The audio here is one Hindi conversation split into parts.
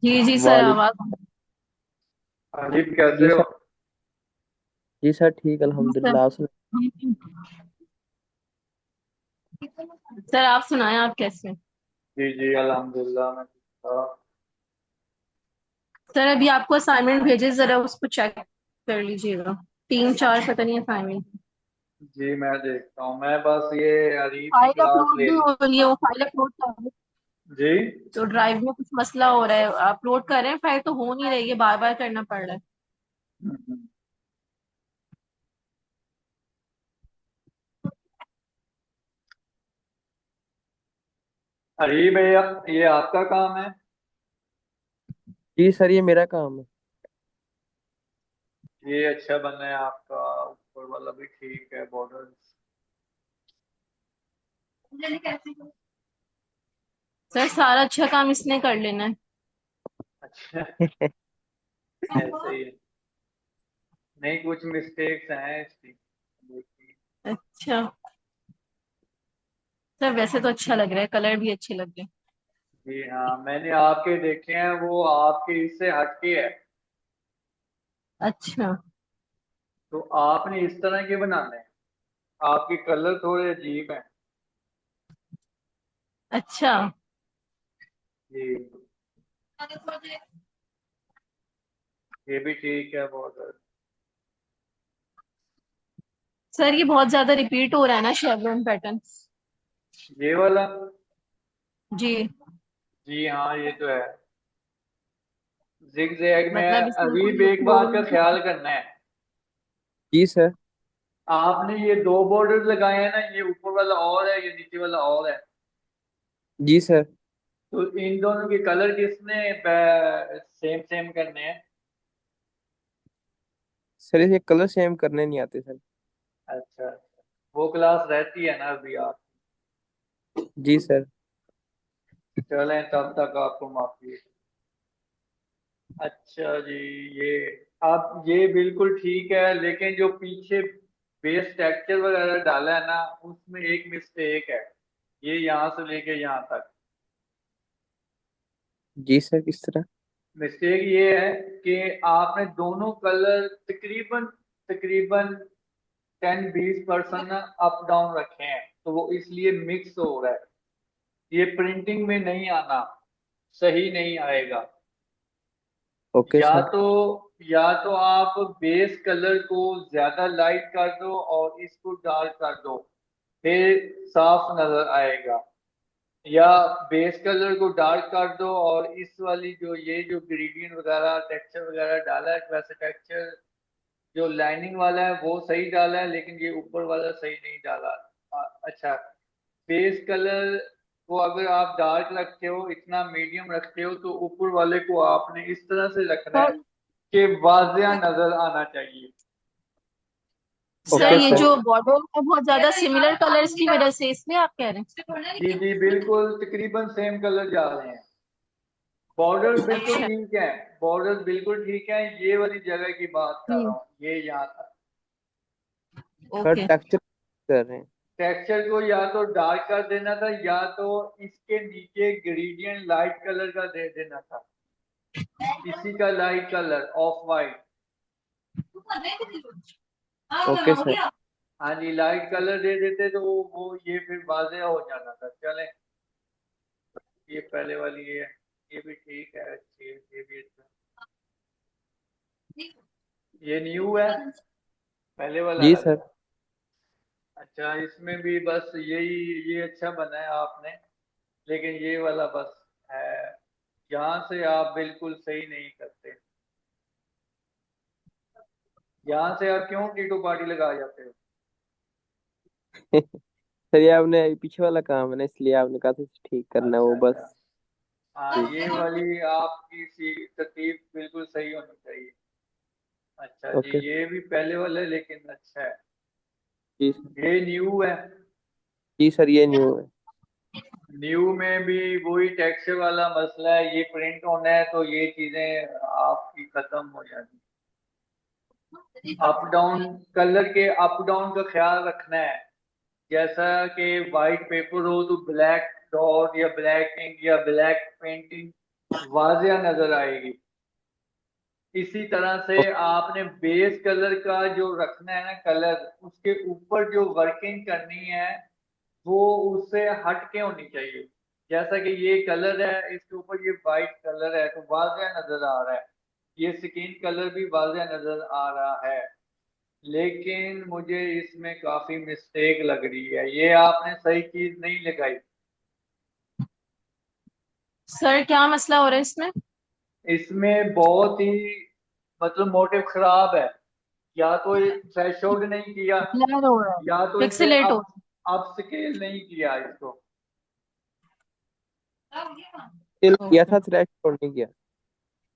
जी जी सर, वालेकुम। आवाज। अजीब कैसे जी हो? सर। जी सर, ठीक जी सर। अल्हम्दुलिल्लाह। आप सुन। सर आप सुनाएं, आप कैसे हैं? जी जी अल्हम्दुलिल्लाह मैं ठीक था। सर अभी आपको असाइनमेंट भेजे, जरा उसको चेक कर लीजिएगा। तीन चार पता नहीं असाइनमेंट। जी मैं देखता हूँ। मैं बस ये अरीब की फाइल क्लास अपलोड ले नहीं ली। हो रही है, वो फाइल अपलोड कर रहे हैं जी। तो ड्राइव में कुछ मसला हो रहा है। अपलोड कर रहे हैं फाइल तो हो नहीं रही है, बार बार करना पड़ रहा है। हम्म। अरीब ये आपका काम है? जी सर, ये मेरा काम है। ये अच्छा बना है आपका। ऊपर वाला भी ठीक है, बॉर्डर्स। सर सारा अच्छा काम इसने कर लेना है। अच्छा। ऐसे ही है। नहीं, कुछ मिस्टेक्स हैं इसकी, देखिए। अच्छा। सर वैसे तो अच्छा लग रहा है, कलर भी अच्छे लग रहे हैं। जी हाँ, मैंने आपके देखे हैं, वो आपके इससे हटके है। अच्छा। तो आपने इस तरह के बनाने हैं। आपके कलर थोड़े अजीब हैं। अच्छा। जी। ये भी ठीक है, बॉर्डर। सर ये बहुत ज्यादा रिपीट हो रहा है ना, शेवरन पैटर्न। ये वाला। जी। जी हाँ, ये तो है। जिग जैग में मतलब इसमें अभी भी कोई एक बात का फ्लोरिंग। ख्याल करना है। जी सर। आपने ये दो बॉर्डर लगाए हैं ना, ये ऊपर वाला और है, ये नीचे वाला और है। जी सर। तो इन दोनों के कलर किसने सेम सेम करने हैं? सर, ये कलर सेम करने नहीं आते सर। अच्छा अच्छा। वो क्लास रहती है ना अभी आप? जी सर। चलें, तब तक आपको माफी। अच्छा जी। ये आप ये बिल्कुल ठीक है, लेकिन जो पीछे बेस टेक्सचर वगैरह डाला है ना, उसमें एक मिस्टेक है। ये यहाँ से लेके यहाँ तक। जी सर, किस तरह? मिस्टेक ये है कि आपने दोनों कलर तकरीबन तकरीबन 10-20% ना अप डाउन रखे हैं, तो वो इसलिए मिक्स हो रहा है। ये प्रिंटिंग में नहीं आना, सही नहीं आएगा। ओके या सर। तो या तो आप बेस कलर को ज्यादा लाइट कर दो और इसको डार्क कर दो, फिर साफ नजर आएगा। या बेस कलर को डार्क कर दो और इस वाली जो ये जो ग्रेडियंट वगैरह टेक्सचर वगैरह डाला है, वैसे टेक्सचर जो लाइनिंग वाला है वो सही डाला है, लेकिन ये ऊपर वाला सही नहीं डाला। अच्छा। बेस कलर को अगर आप डार्क रखते हो, इतना मीडियम रखते हो, तो ऊपर वाले को आपने इस तरह से रखना है सर कि वाजिया नजर आना चाहिए। या सर ये तो जो बॉर्डर है बहुत ज्यादा सिमिलर कलर्स की वजह से, इसलिए आप कह रहे जी हैं। जी बिल्कुल तकरीबन सेम कलर जा रहे हैं। बॉर्डर बिल्कुल अच्छा। ठीक है। बॉर्डर बिल्कुल ठीक है, ये वाली जगह की बात कर रहा हम्म। हूँ, ये यहाँ तक। Sir, okay. टेक्सचर कर रहे हैं। टेक्सचर को या तो डार्क कर देना था, या तो इसके नीचे ग्रेडियंट लाइट कलर का दे देना था। इसी का light colour of white. Okay sir. हाँ जी, लाइट कलर दे देते तो वो ये फिर वाजिया हो जाना था। चले, ये पहले वाली ये भी ठीक है, अच्छी है, ये भी अच्छा। ये न्यू है, पहले वाला जी अलग सर। था। अच्छा, इसमें भी बस यही, ये अच्छा बनाया आपने, लेकिन ये वाला बस है। यहाँ से आप बिल्कुल सही नहीं करते। यहाँ से आप क्यों टीटू पार्टी लगा जाते हो? सर, ये आपने पीछे वाला काम है ना, इसलिए आपने कहा था ठीक करना है वो अच्छा अच्छा। बस। हाँ, जी। ये वाली आपकी सी तरतीब बिल्कुल सही होनी चाहिए। अच्छा जी, ओके। ये भी पहले वाला है, लेकिन अच्छा है। जी सर। ये न्यू है। जी सर, ये न्यू है। न्यू में भी वही टेक्सचर वाला मसला है, ये प्रिंट होना है तो ये चीजें आपकी खत्म हो जाती। अप डाउन कलर के अप डाउन का ख्याल रखना है। जैसा कि वाइट पेपर हो तो ब्लैक डॉट या ब्लैक इंक या ब्लैक पेंटिंग वाजिया नजर आएगी। इसी तरह से आपने बेस कलर का जो रखना है ना कलर, उसके ऊपर जो वर्किंग करनी है वो उससे हट के होनी चाहिए। जैसा कि ये कलर है, इसके ऊपर ये वाइट कलर है तो वाजिया नजर आ रहा है, ये स्किन कलर भी वाजिया नजर आ रहा है, लेकिन मुझे इसमें काफी मिस्टेक लग रही है, ये आपने सही चीज नहीं लगाई। सर क्या मसला हो रहा है इसमें? इसमें बहुत ही मतलब मोटिव खराब है, या तो थ्रेशोल्ड नहीं किया, ब्लर हो रहा है, या तो इसे पिक्सेलेट हो अप स्केल नहीं किया इसको। स्केल रहा किया है। था, थ्रेशोल्ड नहीं किया।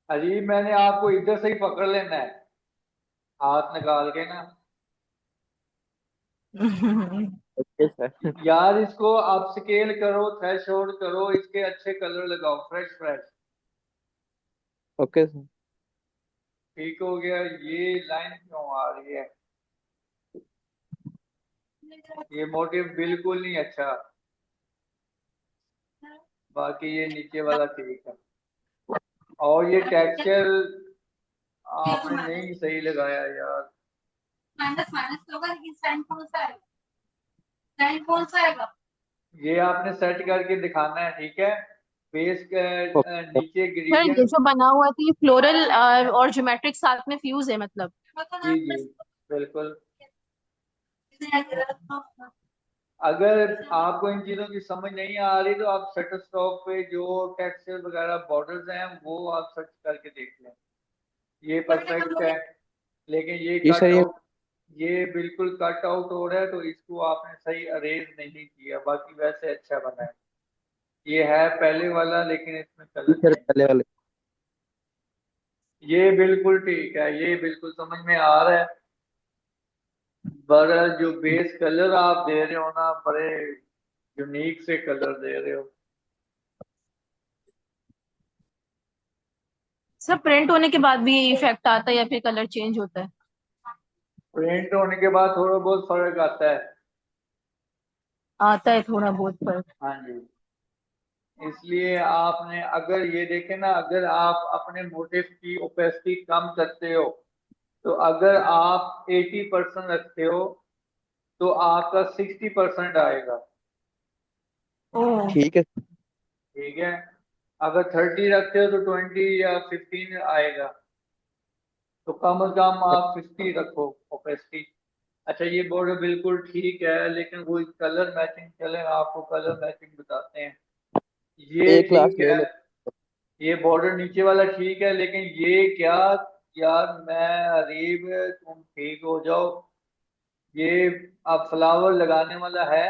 अजीब, मैंने आपको इधर से ही पकड़ लेना है, हाथ निकाल के ना। ओके। Okay sir. यार इसको अप स्केल करो, थ्रेशोल्ड करो, इसके अच्छे कलर लगाओ, फ्रेश फ्रेश। Okay sir. ठीक हो गया। ये लाइन क्यों आ रही है? ये मोटिव बिल्कुल नहीं अच्छा। बाकी ये नीचे वाला ठीक है। और ये टेक्सचर आपने नहीं सही लगाया यार। माइनस माइनस तो होगा, लेकिन साइन कौन सा आएगा? साइन कौन सा आएगा? ये आपने सेट करके दिखाना है, ठीक है। बेस के ओके। नीचे सर ये ग्रेडियंट। जो बना हुआ है तो ये फ्लोरल और ज्योमेट्रिक साथ में फ्यूज है मतलब। जी जी, बिल्कुल। अगर आपको इन चीजों की समझ नहीं आ रही तो आप शटर स्टॉक पे जो टेक्सचर वगैरह बॉर्डर्स हैं वो आप सर्च करके देख लें, ये परफेक्ट है। लेकिन ये जी सर, कट ये आउट, ये बिल्कुल कट आउट हो रहा है, तो इसको आपने सही अरेंज नहीं किया, बाकी वैसे अच्छा बना है। ये है पहले वाला, लेकिन इसमें जी कलर सर नहीं। पहले वाले। ये बिल्कुल ठीक है, ये बिल्कुल समझ में आ रहा है। पर जो बेस कलर आप दे रहे हो ना, बड़े यूनिक से कलर दे रहे हो। सर प्रिंट होने के बाद भी ये इफेक्ट आता है या फिर कलर चेंज होता है? प्रिंट होने के बाद थोड़ा बहुत फर्क आता है। आता है थोड़ा बहुत पर। हाँ जी। इसलिए आपने अगर ये देखे ना, अगर आप अपने मोटिव की ओपेसिटी कम करते हो, तो अगर आप 80% रखते हो तो आपका 60% आएगा। ओह। ठीक है। ठीक है। अगर 30 रखते हो तो 20 या 15 आएगा। तो कम से कम आप 50 रखो ओपेसिटी। अच्छा, ये बॉर्डर बिल्कुल ठीक है, लेकिन वो कलर मैचिंग, चले आपको कलर मैचिंग बताते हैं। ये एक क्लास ठीक ले है, ले। ये बॉर्डर नीचे वाला ठीक है, लेकिन ये क्या, यार मैं अरीब, तुम ठीक हो जाओ। ये अब फ्लावर लगाने वाला है,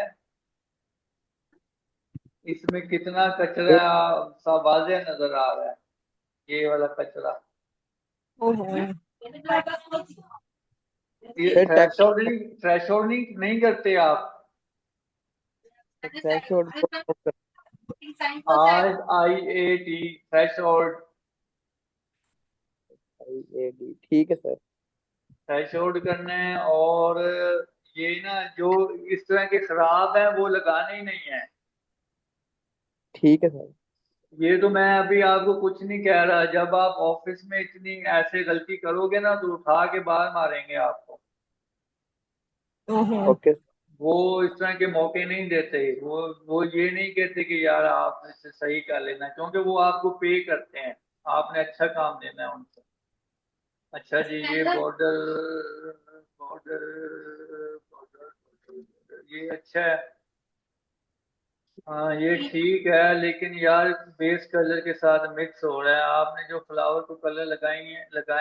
इसमें कितना कचरा सा वाज़ेह नजर आ रहा है, ये वाला कचरा। ओहो। ये फिर थ्रेशोल्डिंग नहीं करते आप? Threshold RIAT, threshold. ठीक है सर। थ्रेशोल्ड करना है, और ये ना जो इस तरह के खराब है वो लगाने ही नहीं है। ठीक है सर। ये तो मैं अभी आपको कुछ नहीं कह रहा, जब आप ऑफिस में इतनी ऐसे गलती करोगे ना तो उठा के बाहर मारेंगे आपको। ओहो। ओके। वो इस तरह के मौके नहीं देते, वो ये नहीं कहते कि यार आप इससे सही कर लेना, क्योंकि वो आपको पे करते हैं, आपने अच्छा काम देना है उनको। अच्छा जी, ये बॉर्डर बॉर्डर बॉर्डर ये अच्छा है। हाँ ये ठीक है, लेकिन यार बेस कलर के साथ मिक्स हो रहा है। आपने जो फ्लावर को कलर लगाए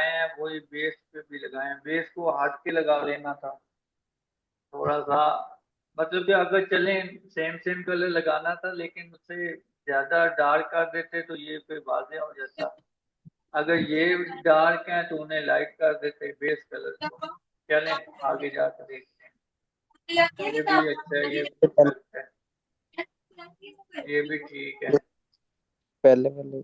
हैं वो ये बेस पे भी लगाए हैं, बेस को हट के लगा लेना था थोड़ा सा। मतलब कि अगर चलें सेम सेम कलर लगाना था, लेकिन उससे ज्यादा डार्क कर देते तो ये फिर वाज़ेह हो जाता। अगर ये डार्क है तो उन्हें लाइट कर देते बेस कलर को। चलें आगे जाकर देखते हैं। ये भी अच्छा है, ये भी परफेक्ट है, ये भी ठीक है। पहले वाले।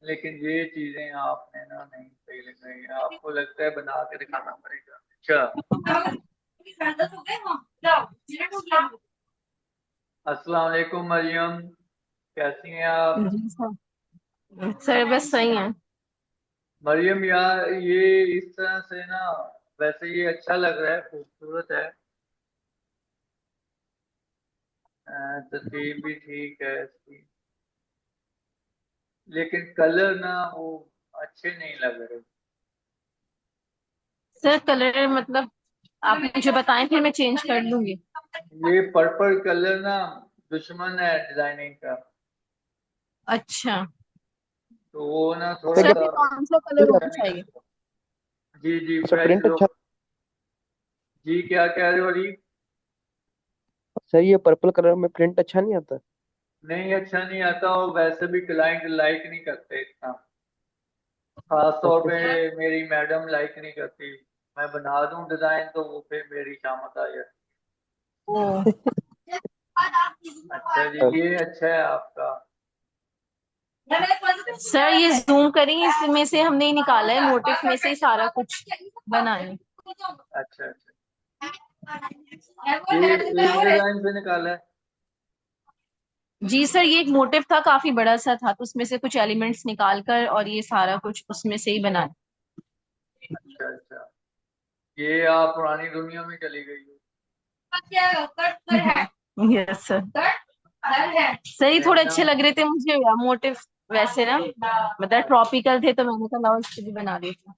लेकिन ये चीजें आपने ना नहीं सही लगाई, आपको लगता है बना के दिखाना पड़ेगा। अच्छा। अस्सलाम वालेकुम मरियम, कैसी हैं आप? जी सर। सर बस सही है। मरियम यार, ये इस तरह से ना, वैसे ये अच्छा लग रहा है, खूबसूरत है। तरतीब भी ठीक है इसकी, लेकिन कलर ना वो अच्छे नहीं लग रहे। सर कलर मतलब आप मुझे बताएं, फिर मैं चेंज कर लूंगी। ये पर्पल कलर ना दुश्मन है डिजाइनिंग का, अच्छा। तो वो ना तो थोड़ा सर क्या सा फिर कौन सा कलर अच्छा होना नहीं चाहिए? लगता। जी जी, अच्छा फ्रेश प्रिंट अच्छा। लुक। जी क्या कह रहे हो अली? सर ये पर्पल कलर में प्रिंट अच्छा नहीं आता। नहीं अच्छा नहीं आता, और वैसे भी क्लाइंट लाइक नहीं करते इतना, खास तौर ओके पे सर। मेरी मैडम लाइक नहीं करती। मैं बना दूं डिजाइन तो वो फिर मेरी शामत आ जाती। ओ। अच्छा जी, ये अच्छा है आपका। सर ये जूम करेंगे, इसमें से हमने ही निकाला है, मोटिफ में से ही सारा कुछ बना है। अच्छा अच्छा, ये एक डिजाइन से निकाला है। जी सर, ये एक मोटिव था, काफी बड़ा सा था, तो उसमें से कुछ एलिमेंट्स निकाल कर और ये सारा कुछ उसमें से ही बना अच्छा अच्छा, ये आप पुरानी दुनिया में चली गई हो। है। Yes sir. सही, नहीं थोड़े ना, अच्छे लग रहे थे मुझे मोटिव वैसे ना, मतलब ट्रॉपिकल थे, तो मैंने कहा लाओ इसको भी बना देती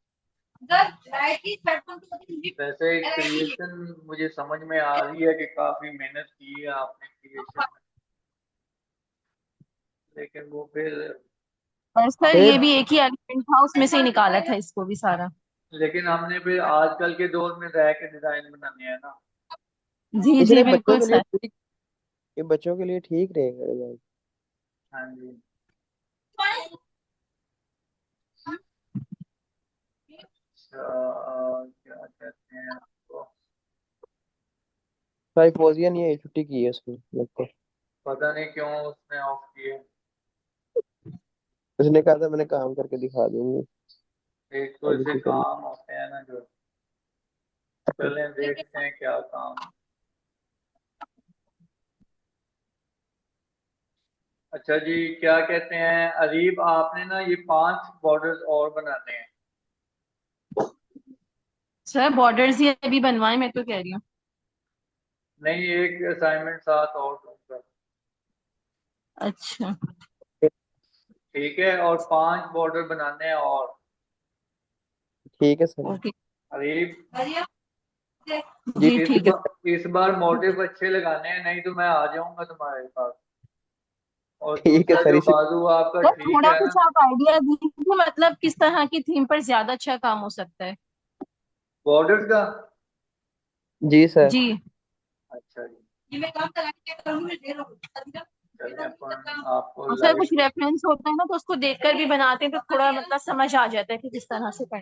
वैसे क्रिएशन मुझे समझ में आ रही है कि काफी मेहनत की है आपने क्रिएशन में, लेकिन वो फिर हूँ। और सर हमने ये फिर भी एक ही एलिमेंट था, उसमें से ही निकाला था इसको भी सारा। लेकिन हमने फिर आजकल के दौर में रह के डिजाइन बनाने हैं ना। जी इसलिए जी बच्चों बिल्कुल के लिए सर। ठीक। ये बच्चों के लिए ठीक रहेगा डिजाइन। हाँ जी। अच्छा, क्या कहते हैं उसको, सारी फौजिया नहीं है, छुट्टी की है उसने लगता है। पता नहीं क्यों उसने ऑफ किए। उसने कहा था मैंने काम करके दिखा दूंगी। एक तो अभी ऐसे की करी। काम होते हैं ना जो, चलें देखते हैं क्या काम। अच्छा जी, क्या कहते हैं अरीब, आपने ना ये 5 बॉर्डर्स और बनाने हैं। सर बॉर्डर्स ही अभी बनवाए, मैं तो कह रही हूँ। नहीं, एक असाइनमेंट साथ और दूंगा। अच्छा। ठीक है, और 5 बॉर्डर बनाने हैं और। ठीक है सर। ओके। अरीब, जी जी इस ठीक है। इस बार मोटिव अच्छे लगाने हैं, नहीं तो मैं आ जाऊंगा तुम्हारे पास। और ठीक है दूसरा सर जो इसी। बाजू आपका सर ठीक थोड़ा है ना। कुछ आप आइडिया दीजिए, मतलब किस तरह की थीम पर ज्यादा अच्छा काम हो सकता है। बॉर्डर्स का। जी सर। जी। अच्छा जी, चलिए अपन आपको और सर कुछ लाइट। रेफरेंस होता है ना, तो उसको देखकर भी बनाते हैं, तो थोड़ा मतलब समझ आ जाता है कि किस तरह से करना है।